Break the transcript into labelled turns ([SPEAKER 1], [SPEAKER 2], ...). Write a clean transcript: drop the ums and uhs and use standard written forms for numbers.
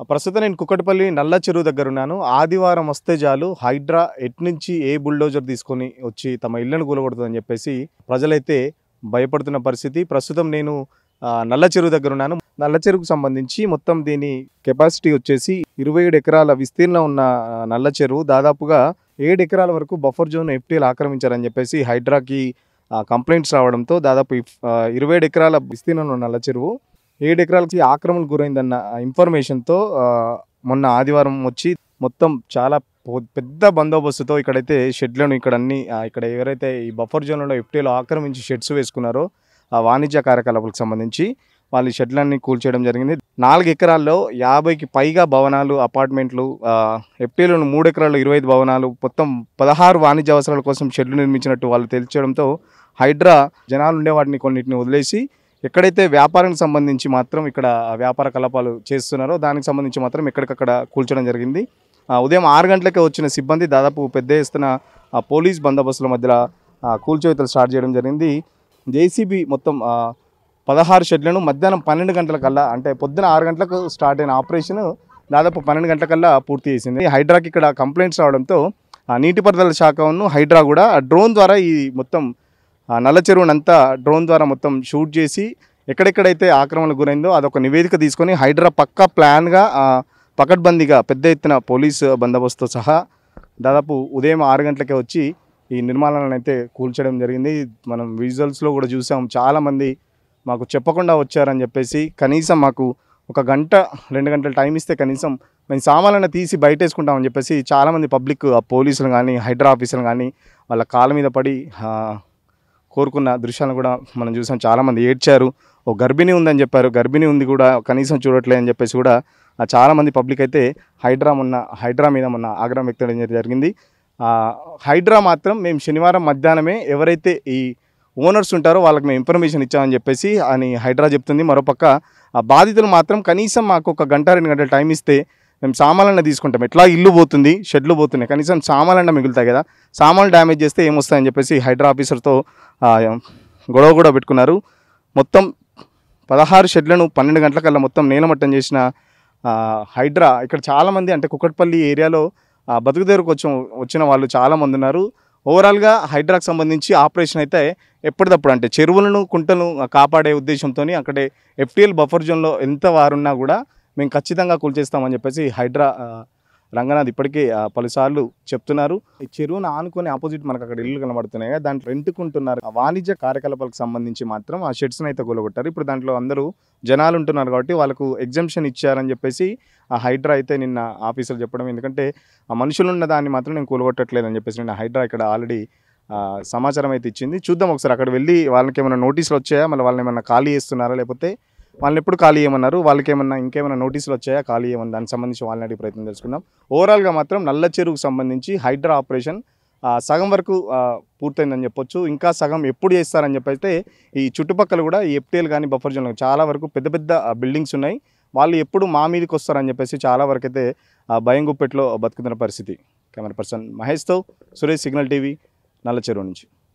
[SPEAKER 1] ప్రస్తుతం నేను కుక్కటిపల్లి నల్ల చెరువు దగ్గర ఉన్నాను. ఆదివారం వస్తే చాలు హైడ్రా ఎట్నుంచి ఏ బుల్డోజర్ తీసుకొని వచ్చి తమ ఇళ్లను కూలగొడుతుందని చెప్పేసి ప్రజలైతే భయపడుతున్న పరిస్థితి. ప్రస్తుతం నేను నల్ల చెరువు దగ్గర ఉన్నాను. నల్ల చెరువుకు సంబంధించి మొత్తం దీని కెపాసిటీ వచ్చేసి 27 ఎకరాల విస్తీర్ణం ఉన్న నల్ల చెరువు దాదాపుగా 7 ఎకరాల వరకు బఫర్ జోన్ ఎఫ్టీఎల్ ఆక్రమించారని చెప్పేసి హైడ్రాకి కంప్లైంట్స్ రావడంతో దాదాపు 27 ఎకరాల విస్తీర్ణంలో నల్ల చెరువు 7 ఎకరాలకి ఆక్రమణకు గురైందన్న ఇన్ఫర్మేషన్తో మొన్న ఆదివారం వచ్చి మొత్తం చాలా పెద్ద బందోబస్తుతో ఇక్కడైతే షెడ్లను ఇక్కడ ఎవరైతే ఈ బఫర్ జోన్లో ఎఫ్టీఎల్ ఆక్రమించి షెడ్స్ వేసుకున్నారో ఆ వాణిజ్య కార్యకలాపాలకు సంబంధించి వాళ్ళు షెడ్లన్నీ కూల్చేయడం జరిగింది. 4 ఎకరాల్లో 50కి పైగా భవనాలు, అపార్ట్మెంట్లు, ఎఫ్టీఎల్ 3 ఎకరాల్లో 25 భవనాలు, మొత్తం 16 వాణిజ్య అవసరాల కోసం షెడ్లు నిర్మించినట్టు వాళ్ళు తెలియడంతో హైడ్రా జనాలు ఉండే వాటిని కొన్నిటిని వదిలేసి ఎక్కడైతే వ్యాపారానికి సంబంధించి మాత్రం ఇక్కడ వ్యాపార కలాపాలు చేస్తున్నారో దానికి సంబంధించి మాత్రం ఎక్కడికక్కడ కూల్చడం జరిగింది. ఉదయం 6 గంటలకే వచ్చిన సిబ్బంది దాదాపు పెద్ద ఎత్తున పోలీస్ బందోబస్తుల మధ్యలో కూల్చివేతలు స్టార్ట్ చేయడం జరిగింది. జేసీబీ మొత్తం 16 షెడ్లను మధ్యాహ్నం 12 గంటలకల్లా, అంటే పొద్దున 6 గంటలకు స్టార్ట్ అయిన ఆపరేషన్ దాదాపు 12 గంటలకల్లా పూర్తి చేసింది. హైడ్రాకి ఇక్కడ కంప్లైంట్స్ రావడంతో నీటిపారుదల శాఖను హైడ్రా కూడా డ్రోన్ ద్వారా ఈ మొత్తం నల్ల చెరువునంతా డ్రోన్ ద్వారా మొత్తం షూట్ చేసి ఎక్కడెక్కడైతే ఆక్రమణకు గురైందో అదొక నివేదిక తీసుకొని హైడ్రా పక్కా ప్లాన్గా పకడ్బందీగా పెద్ద ఎత్తున పోలీసు బందోబస్తుతో సహా దాదాపు ఉదయం 6 గంటలకే వచ్చి ఈ నిర్మాణాలను అయితే కూల్చడం జరిగింది. మనం విజువల్స్లో కూడా చూసాం, చాలామంది మాకు చెప్పకుండా వచ్చారని చెప్పేసి కనీసం మాకు 1 గంట 2 గంటలు టైం ఇస్తే కనీసం మేము సామాన్లను తీసి బయట వేసుకుంటామని చెప్పేసి చాలామంది పబ్లిక్ పోలీసులు కానీ హైడ్రా ఆఫీసర్లు కానీ వాళ్ళ కాళ్ళ మీద పడి కోరుకున్న దృశ్యాలను కూడా మనం చూసాం. చాలామంది ఏడ్చారు. ఓ గర్భిణి ఉందని చెప్పారు, గర్భిణి ఉంది కూడా కనీసం చూడట్లేదు అని చెప్పేసి కూడా చాలామంది పబ్లిక్ అయితే హైడ్రా మీద మొన్న ఆగ్రహం వ్యక్తం జరిగింది. హైడ్రా మాత్రం మేము శనివారం మధ్యాహ్నమే ఎవరైతే ఈ ఓనర్స్ ఉంటారో వాళ్ళకి మేము ఇన్ఫర్మేషన్ ఇచ్చామని చెప్పేసి అని హైడ్రా చెప్తుంది. మరోపక్క బాధితులు మాత్రం కనీసం మాకు 1 గంట 2 గంటలు టైం ఇస్తే మేము సామాన్లన్న తీసుకుంటాం, ఎట్లా ఇల్లు పోతుంది, షెడ్లు పోతున్నాయి, కనీసం సామాన్లన్న మిగులుతాయి కదా, సామాన్లు డ్యామేజ్ చేస్తే ఏమొస్తాయని చెప్పేసి హైడ్రా ఆఫీసర్తో గొడవ కూడా పెట్టుకున్నారు. మొత్తం 16 షెడ్లను 12 గంటలకల్లా మొత్తం నేలమట్టం చేసిన హైడ్రా ఇక్కడ చాలామంది, అంటే కుక్కటిపల్లి ఏరియాలో బతుకుదేరుకు వచ్చిన వాళ్ళు చాలామంది ఉన్నారు. ఓవరాల్గా హైడ్రాకు సంబంధించి ఆపరేషన్ అయితే ఎప్పటికప్పుడు, అంటే చెరువులను కుంటలను కాపాడే ఉద్దేశంతో అక్కడే ఎఫ్టీఎల్ బఫర్ జోన్లో ఎంత వారున్నా కూడా మేము ఖచ్చితంగా కూల్చేస్తామని చెప్పేసి హైడ్రా రంగనాథ్ ఇప్పటికే పలుసార్లు చెప్తున్నారు. ఈ చెరువును ఆనుకొని ఆపోజిట్ మనకు అక్కడ ఇల్లు కనబడుతున్నాయి, దాంట్లో రెంట్కుంటున్నారు. వాణిజ్య కార్యకలాపాలకు సంబంధించి మాత్రం ఆ షెడ్స్ని అయితే కూలగొట్టారు. ఇప్పుడు దాంట్లో అందరూ జనాలు ఉంటున్నారు కాబట్టి వాళ్ళకు ఎగ్జంప్షన్ ఇచ్చారని చెప్పేసి ఆ హైడ్రా అయితే నిన్న ఆఫీసర్లు చెప్పడం. ఎందుకంటే ఆ మనుషులు ఉన్న దాన్ని మాత్రం నేను కూలగొట్టట్లేదని చెప్పేసి నిన్న హైడ్రా ఇక్కడ ఆల్రెడీ సమాచారం అయితే ఇచ్చింది. చూద్దాం ఒకసారి అక్కడ వెళ్ళి వాళ్ళకి ఏమైనా నోటీసులు వచ్చాయా, మళ్ళీ వాళ్ళని ఏమైనా ఖాళీ చేస్తున్నారా, లేకపోతే వాళ్ళని ఎప్పుడు ఖాళీ చేయమన్నారు, వాళ్ళకి ఇంకేమైనా నోటీసులు వచ్చాయా, ఖాళీ చేయమని దానికి సంబంధించి వాళ్ళని అడిగే ప్రయత్నం తెలుసుకుందాం. ఓవరాల్గా మాత్రం నల్ల చెరువుకు సంబంధించి హైడ్రా ఆపరేషన్ సగం వరకు పూర్తయిందని చెప్పొచ్చు. ఇంకా సగం ఎప్పుడు చేస్తారని చెప్పైతే ఈ చుట్టుపక్కల కూడా ఈ ఎఫ్టీఎల్ కానీ బఫర్ జోన్లో చాలా వరకు పెద్ద పెద్ద బిల్డింగ్స్ ఉన్నాయి, వాళ్ళు ఎప్పుడు మా మీదకి వస్తారని చెప్పేసి చాలా వరకు అయితే భయం గుప్పెట్లో బతుకుతున్న పరిస్థితి. కెమెరా పర్సన్ మహేష్తో సురేష్, సిగ్నల్ టీవీ, నల్ల చెరువు నుంచి.